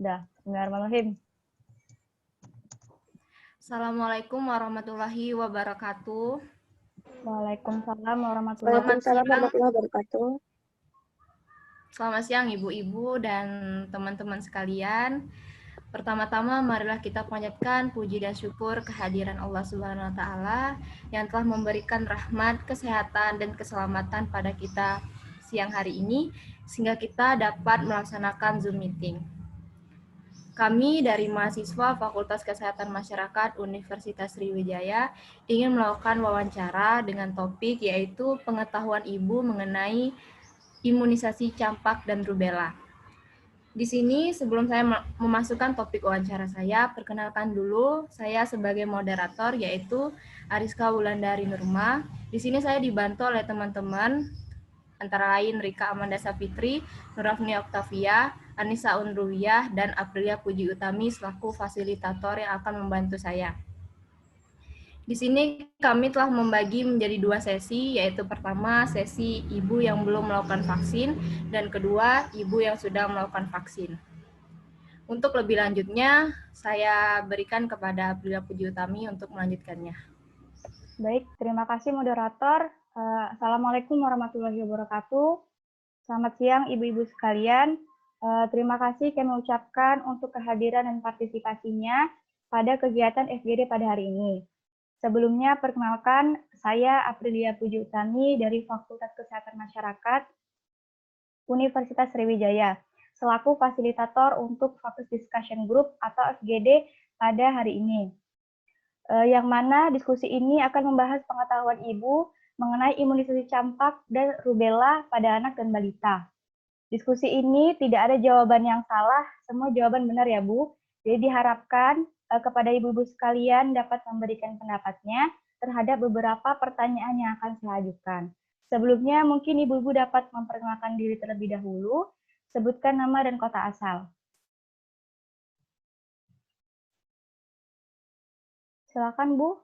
Dah, bismillahirrahmanirrahim. Assalamualaikum warahmatullahi wabarakatuh. Waalaikumsalam warahmatullahi Waalaikumsalam warahmatullahi wabarakatuh. Selamat siang Ibu-ibu dan teman-teman sekalian. Pertama-tama marilah kita panjatkan puji dan syukur kehadiran Allah Subhanahu wa taala yang telah memberikan rahmat, kesehatan dan keselamatan pada kita siang hari ini sehingga kita dapat melaksanakan Zoom meeting. Kami dari mahasiswa Fakultas Kesehatan Masyarakat Universitas Sriwijaya ingin melakukan wawancara dengan topik yaitu pengetahuan ibu mengenai imunisasi campak dan rubella. Di sini sebelum saya memasukkan topik wawancara saya, perkenalkan dulu saya sebagai moderator yaitu Ariska Wulandari Nurma. Di sini saya dibantu oleh teman-teman antara lain Rika Amanda Sapitri, Nurafni Oktavia, Anissa Unruwiyah, dan Aprilia Puji Utami selaku fasilitator yang akan membantu saya. Di sini kami telah membagi menjadi 2 sesi, yaitu pertama sesi ibu yang belum melakukan vaksin, dan kedua ibu yang sudah melakukan vaksin. Untuk lebih lanjutnya, saya berikan kepada Aprilia Puji Utami untuk melanjutkannya. Baik, terima kasih moderator. Assalamualaikum warahmatullahi wabarakatuh. Selamat siang ibu-ibu sekalian. Terima kasih kami ucapkan untuk kehadiran dan partisipasinya pada kegiatan FGD pada hari ini. Sebelumnya, perkenalkan, saya Aprilia Puji Utami dari Fakultas Kesehatan Masyarakat Universitas Sriwijaya, selaku fasilitator untuk Focus Discussion Group atau FGD pada hari ini. Yang mana diskusi ini akan membahas pengetahuan ibu mengenai imunisasi campak dan rubella pada anak dan balita. Diskusi ini tidak ada jawaban yang salah, semua jawaban benar ya Bu. Jadi diharapkan kepada ibu-ibu sekalian dapat memberikan pendapatnya terhadap beberapa pertanyaan yang akan saya ajukan. Sebelumnya mungkin ibu-ibu dapat memperkenalkan diri terlebih dahulu, sebutkan nama dan kota asal. Silakan Bu.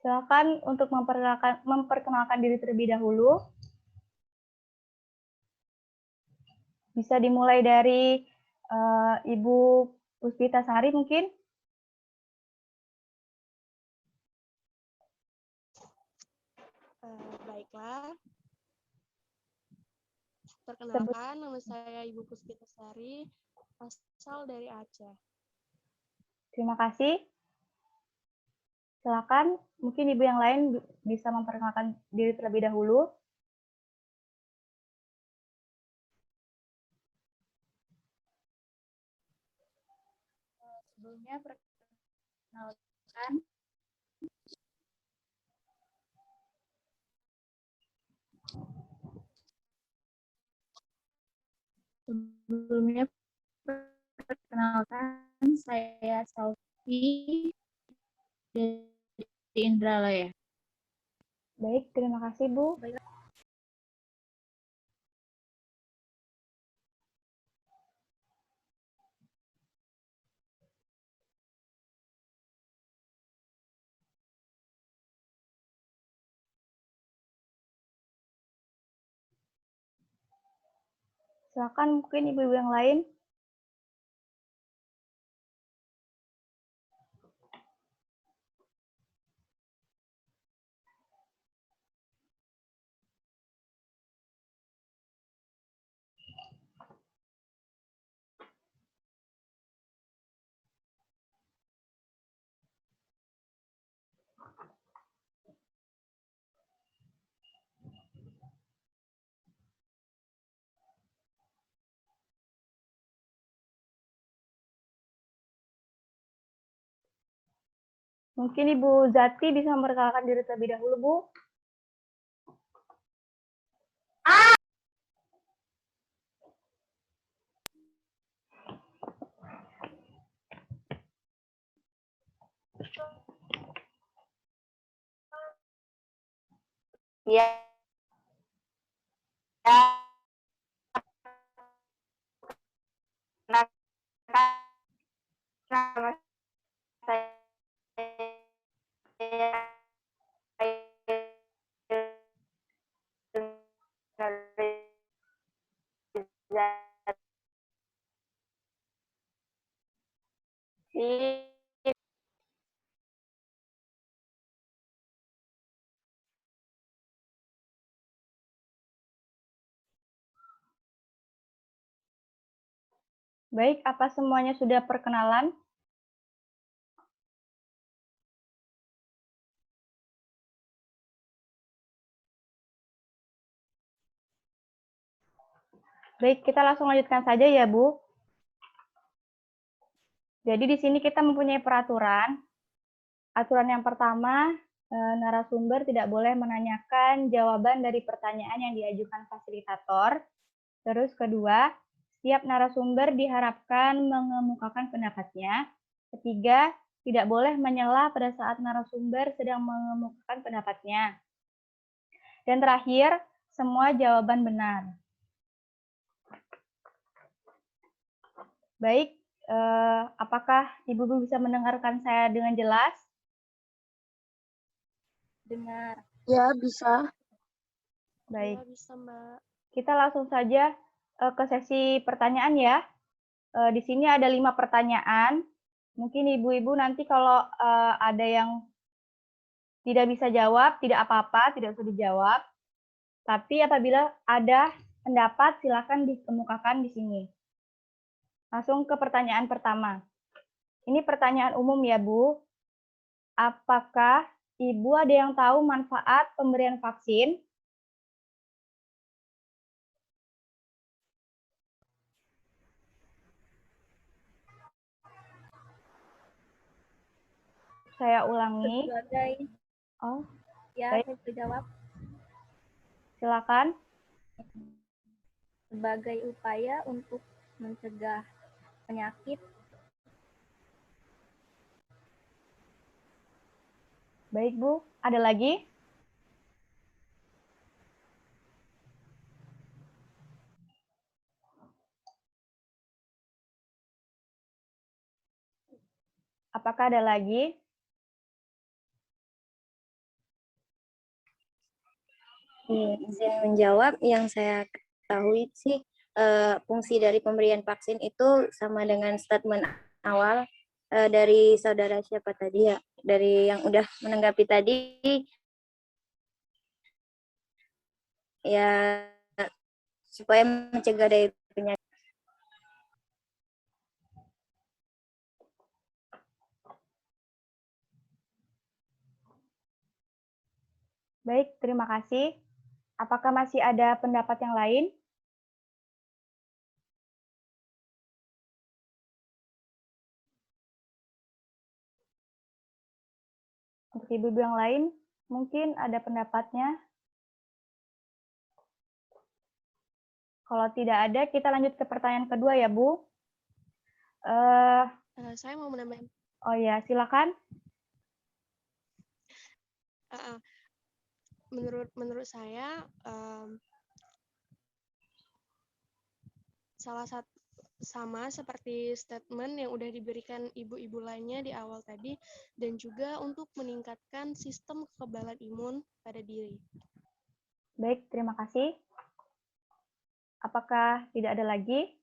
Silakan untuk memperkenalkan diri terlebih dahulu. Bisa dimulai dari Ibu Puspita Sari mungkin. Baiklah. Perkenalkan, nama saya Ibu Puspita Sari, asal dari Aceh. Terima kasih. Silakan, mungkin ibu yang lain bisa memperkenalkan diri terlebih dahulu. Sebelumnya perkenalkan saya Salvi dari Indralaya. Baik, terima kasih Bu. Silakan mungkin ibu-ibu yang lain. Mungkin Ibu Zati bisa memperkenalkan diri terlebih dahulu, Bu. Ya. Nama saya kasih. Baik, apa semuanya sudah perkenalan? Baik, kita langsung lanjutkan saja ya, Bu. Jadi di sini kita mempunyai peraturan. Aturan yang pertama, narasumber tidak boleh menanyakan jawaban dari pertanyaan yang diajukan fasilitator. Terus kedua, setiap narasumber diharapkan mengemukakan pendapatnya. Ketiga, tidak boleh menyela pada saat narasumber sedang mengemukakan pendapatnya. Dan terakhir, semua jawaban benar. Baik, apakah Ibu bisa mendengarkan saya dengan jelas? Dengar. Ya, bisa. Baik, Ya, bisa, Mbak. kita langsung saja ke sesi pertanyaan ya. Di sini ada 5 pertanyaan. Mungkin ibu-ibu nanti kalau ada yang tidak bisa jawab, tidak apa-apa, tidak usah dijawab. Tapi apabila ada pendapat, silakan dikemukakan di sini. Langsung ke pertanyaan pertama. Ini pertanyaan umum ya, Bu. Apakah Ibu ada yang tahu manfaat pemberian vaksin? Saya ulangi. Sebagai, Oh, ya baik. saya bisa jawab, Silakan. sebagai upaya untuk mencegah penyakit. Baik, Bu. Ada lagi? Apakah ada lagi? Izin menjawab, yang saya ketahui sih fungsi dari pemberian vaksin itu sama dengan statement awal dari saudara siapa tadi ya, dari yang udah menanggapi tadi, ya supaya mencegah dari penyakit. Baik, terima kasih. Apakah masih ada pendapat yang lain? Untuk ibu-ibu yang lain, mungkin ada pendapatnya. Kalau tidak ada, kita lanjut ke pertanyaan kedua ya, Bu. Saya mau menambahkan. Oh ya, silakan. Menurut saya salah satu sama seperti statement yang udah diberikan ibu-ibu lainnya di awal tadi, dan juga untuk meningkatkan sistem kekebalan imun pada diri. Baik, terima kasih. Apakah tidak ada lagi?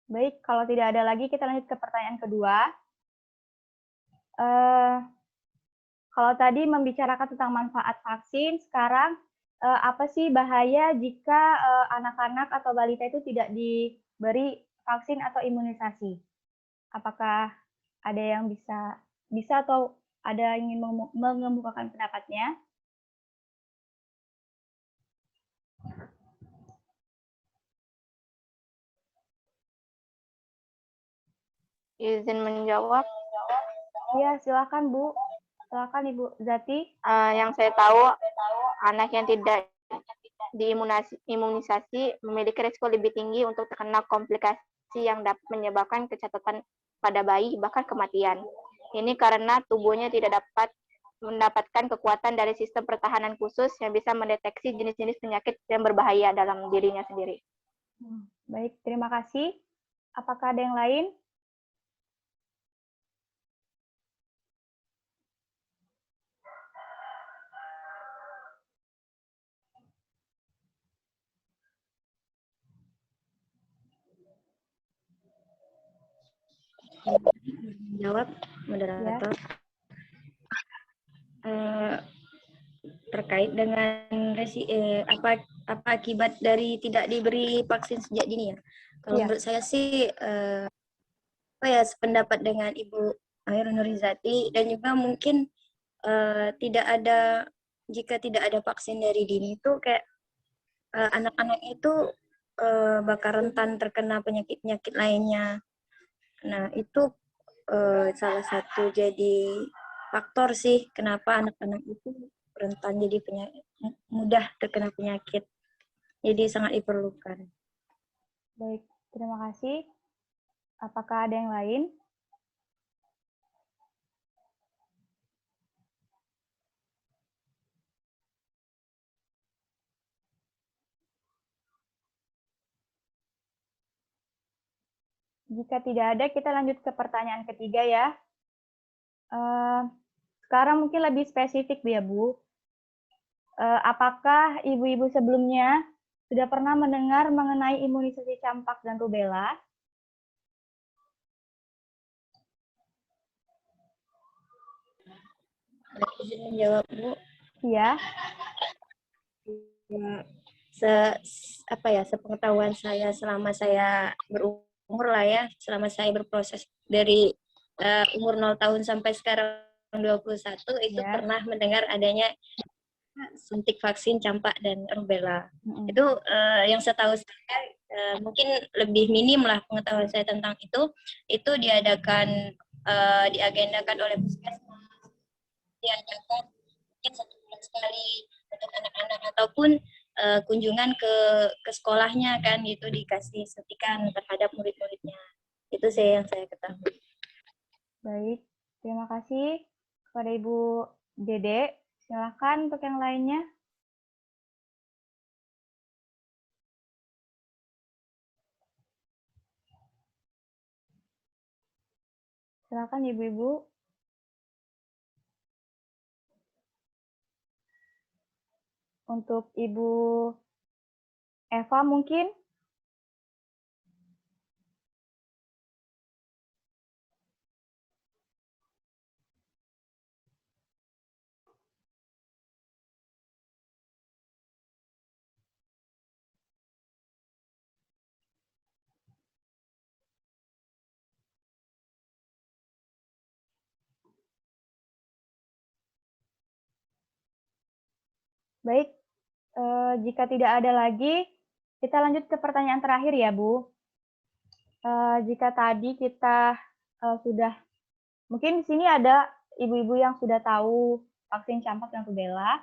Baik, kalau tidak ada lagi, kita lanjut ke pertanyaan kedua. Kalau tadi membicarakan tentang manfaat vaksin, sekarang apa sih bahaya jika anak-anak atau balita itu tidak diberi vaksin atau imunisasi? Apakah ada yang bisa atau ada yang ingin mengemukakan pendapatnya? Izin menjawab. Iya, silakan Bu. Silakan Ibu Zati. Yang saya tahu, anak yang tidak diimunisasi memiliki risiko lebih tinggi untuk terkena komplikasi yang dapat menyebabkan kecacatan pada bayi, bahkan kematian. Ini karena tubuhnya tidak dapat mendapatkan kekuatan dari sistem pertahanan khusus yang bisa mendeteksi jenis-jenis penyakit yang berbahaya dalam dirinya sendiri. Baik, terima kasih. Apakah ada yang lain? Jawab moderator. Terkait dengan apa akibat dari tidak diberi vaksin sejak dini ya. Kalau menurut saya sih sependapat dengan Ibu Hairun Nurizati, dan juga mungkin jika tidak ada vaksin dari dini itu kayak anak-anak itu bakal rentan terkena penyakit-penyakit lainnya. Nah, itu salah satu jadi faktor sih kenapa anak-anak itu rentan jadi mudah terkena penyakit. Jadi sangat diperlukan. Baik, terima kasih. Apakah ada yang lain? Jika tidak ada, kita lanjut ke pertanyaan ketiga ya. Sekarang mungkin lebih spesifik ya, Bu. Apakah ibu-ibu sebelumnya sudah pernah mendengar mengenai imunisasi campak dan rubella? Izin menjawab, Bu. Iya. Sepengetahuan saya selama saya berumur lah ya, selama saya berproses dari umur 0 tahun sampai sekarang 21 itu pernah mendengar adanya suntik vaksin campak dan rubella. Itu yang setahu saya mungkin lebih minim lah pengetahuan saya tentang itu diagendakan oleh puskesmas, diadakan mungkin 1 bulan sekali untuk anak-anak, ataupun kunjungan ke sekolahnya kan, gitu, dikasih suntikan terhadap murid-muridnya. Itu yang saya ketahui. Baik, terima kasih kepada Ibu Dede. Silakan untuk yang lainnya. Silakan Ibu-ibu. Untuk Ibu Eva mungkin. Baik, jika tidak ada lagi, kita lanjut ke pertanyaan terakhir ya, Bu. Jika tadi kita sudah, mungkin di sini ada ibu-ibu yang sudah tahu vaksin campak dan rubella.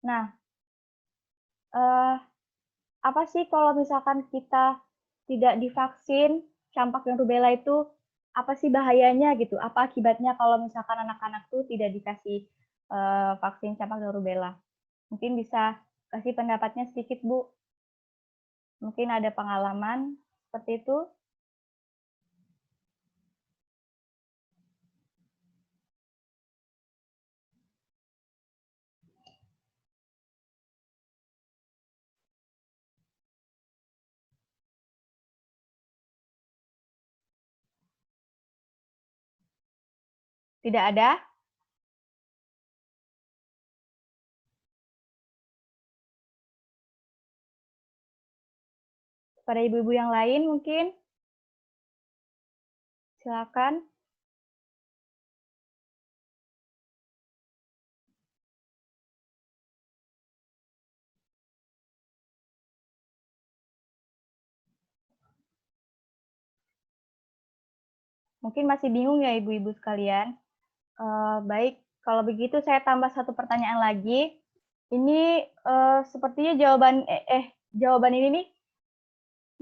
Nah, apa sih kalau misalkan kita tidak divaksin campak dan rubella itu, apa sih bahayanya gitu? Apa akibatnya kalau misalkan anak-anak tuh tidak dikasih vaksin campak dan rubella? Mungkin bisa kasih pendapatnya sedikit, Bu. Mungkin ada pengalaman seperti itu. Tidak ada? Pada ibu-ibu yang lain mungkin? Silakan. Mungkin masih bingung ya ibu-ibu sekalian. Baik, kalau begitu saya tambah satu pertanyaan lagi. Ini sepertinya jawaban ini nih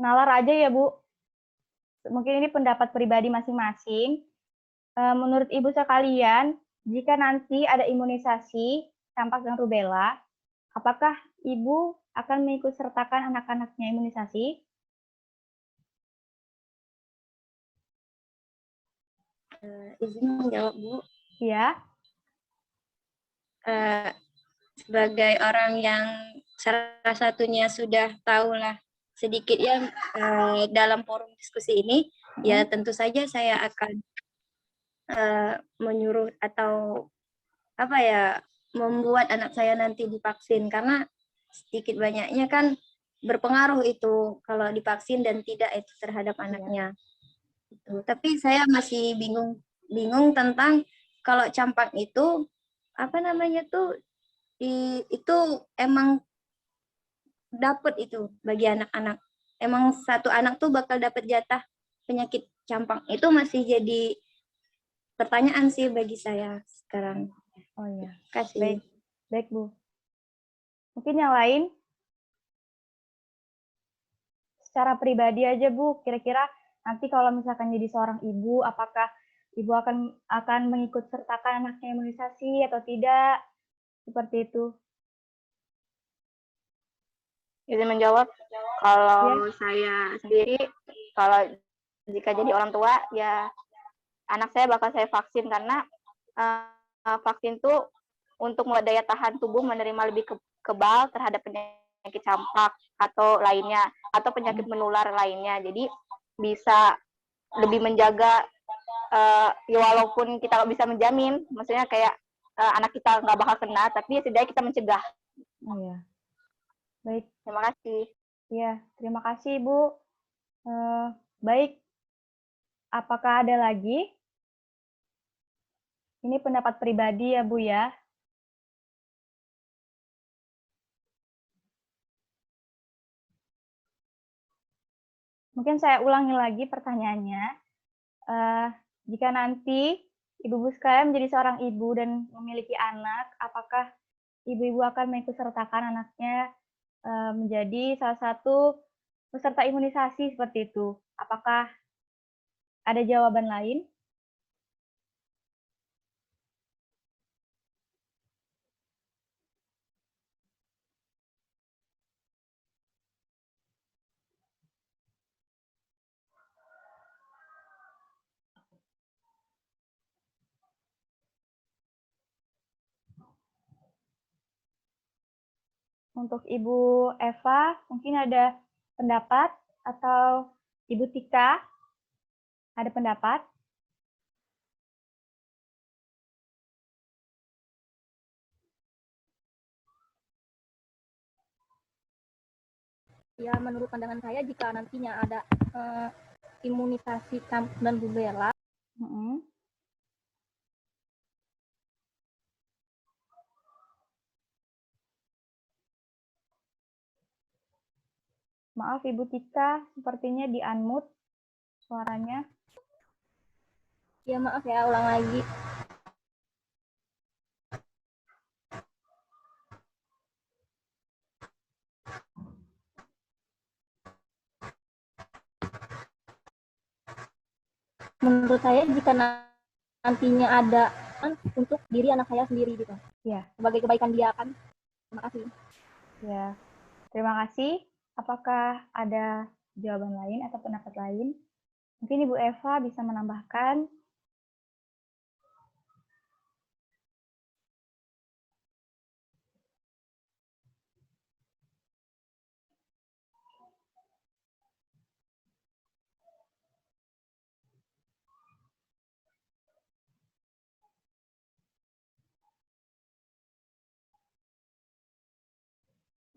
nalar aja ya, Bu. Mungkin ini pendapat pribadi masing-masing. Menurut ibu sekalian, jika nanti ada imunisasi campak dan rubella, apakah ibu akan mengikut sertakan anak-anaknya imunisasi? Izin menjawab, Bu. Ya. Sebagai orang yang salah satunya sudah tahulah sedikit ya dalam forum diskusi ini, ya tentu saja saya akan menyuruh atau apa ya, membuat anak saya nanti divaksin, karena sedikit banyaknya kan berpengaruh itu kalau divaksin dan tidak itu terhadap anaknya. Itu. Tapi saya masih bingung tentang kalau campak itu apa namanya tuh itu emang dapat itu bagi anak-anak. Emang satu anak tuh bakal dapat jatah penyakit campak. Itu masih jadi pertanyaan sih bagi saya sekarang. Oh iya, Kasih. baik Bu. Mungkin yang lain? Secara pribadi aja Bu, kira-kira nanti kalau misalkan jadi seorang ibu, apakah ibu akan mengikut sertakan anaknya imunisasi atau tidak? Seperti itu. Izin menjawab, kalau saya sendiri, kalau jika jadi orang tua, ya anak saya bakal saya vaksin karena vaksin itu untuk membuat daya tahan tubuh menerima lebih kebal terhadap penyakit campak atau lainnya, atau penyakit menular lainnya. Jadi bisa lebih menjaga, ya walaupun kita nggak bisa menjamin, maksudnya kayak anak kita nggak bakal kena, tapi setidaknya kita mencegah. Oh iya. Baik. Terima kasih. Ya, terima kasih Bu. Baik, apakah ada lagi? Ini pendapat pribadi ya Bu ya. Mungkin saya ulangi lagi pertanyaannya. Jika nanti ibu-ibu sekalian menjadi seorang ibu dan memiliki anak, apakah ibu-ibu akan mengikut sertakan anaknya menjadi salah satu peserta imunisasi seperti itu? Apakah ada jawaban lain? Untuk Ibu Eva, mungkin ada pendapat, atau Ibu Tika, ada pendapat? Ya, menurut pandangan saya, jika nantinya ada imunisasi campak dan rubella, Maaf Ibu Tika, sepertinya di-unmute suaranya. ya maaf ya, ulang lagi. Menurut saya, jika nantinya ada untuk diri anak saya sendiri gitu, Ya. sebagai kebaikan dia kan. Terima kasih. Ya, terima kasih. Apakah ada jawaban lain atau pendapat lain? Mungkin Ibu Eva bisa menambahkan.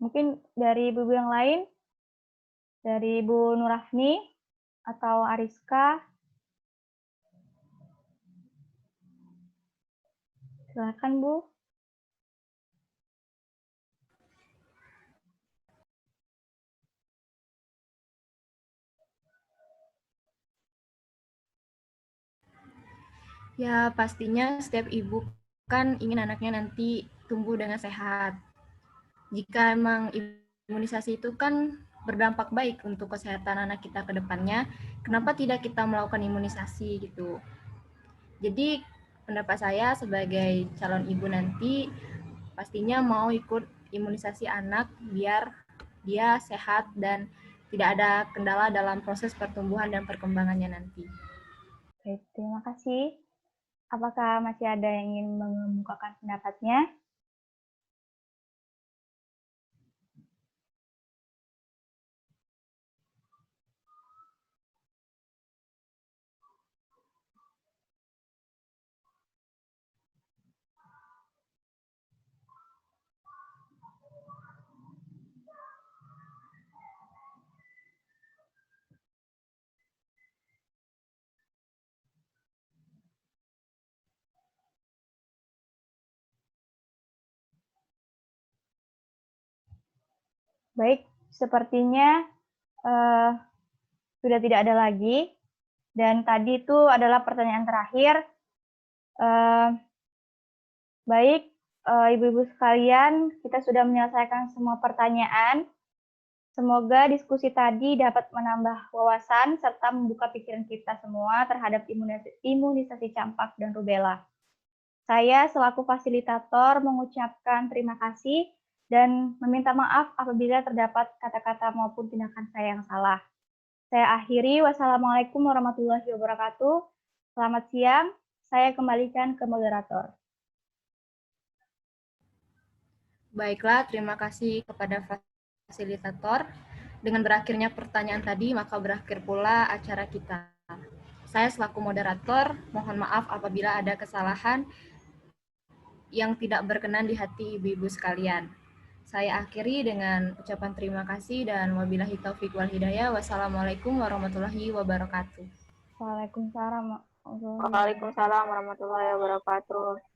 Mungkin dari ibu yang lain, dari Ibu Nurafni atau Ariska. Silakan Bu. Ya, pastinya setiap ibu kan ingin anaknya nanti tumbuh dengan sehat. Jika emang imunisasi itu kan berdampak baik untuk kesehatan anak kita ke depannya, kenapa tidak kita melakukan imunisasi gitu. Jadi pendapat saya sebagai calon ibu nanti pastinya mau ikut imunisasi anak biar dia sehat dan tidak ada kendala dalam proses pertumbuhan dan perkembangannya nanti. Baik, terima kasih. Apakah masih ada yang ingin mengemukakan pendapatnya? Baik, sepertinya sudah tidak ada lagi. Dan tadi itu adalah pertanyaan terakhir. Baik, ibu-ibu sekalian, kita sudah menyelesaikan semua pertanyaan. Semoga diskusi tadi dapat menambah wawasan serta membuka pikiran kita semua terhadap imunisasi campak dan rubella. Saya selaku fasilitator mengucapkan terima kasih dan meminta maaf apabila terdapat kata-kata maupun tindakan saya yang salah. Saya akhiri, wassalamualaikum warahmatullahi wabarakatuh. Selamat siang, saya kembalikan ke moderator. Baiklah, terima kasih kepada fasilitator. Dengan berakhirnya pertanyaan tadi, maka berakhir pula acara kita. Saya selaku moderator, mohon maaf apabila ada kesalahan yang tidak berkenan di hati ibu-ibu sekalian. Saya akhiri dengan ucapan terima kasih dan wabillahi taufiq wal hidayah. Wassalamualaikum warahmatullahi wabarakatuh. Waalaikumsalam. Waalaikumsalam warahmatullahi wabarakatuh.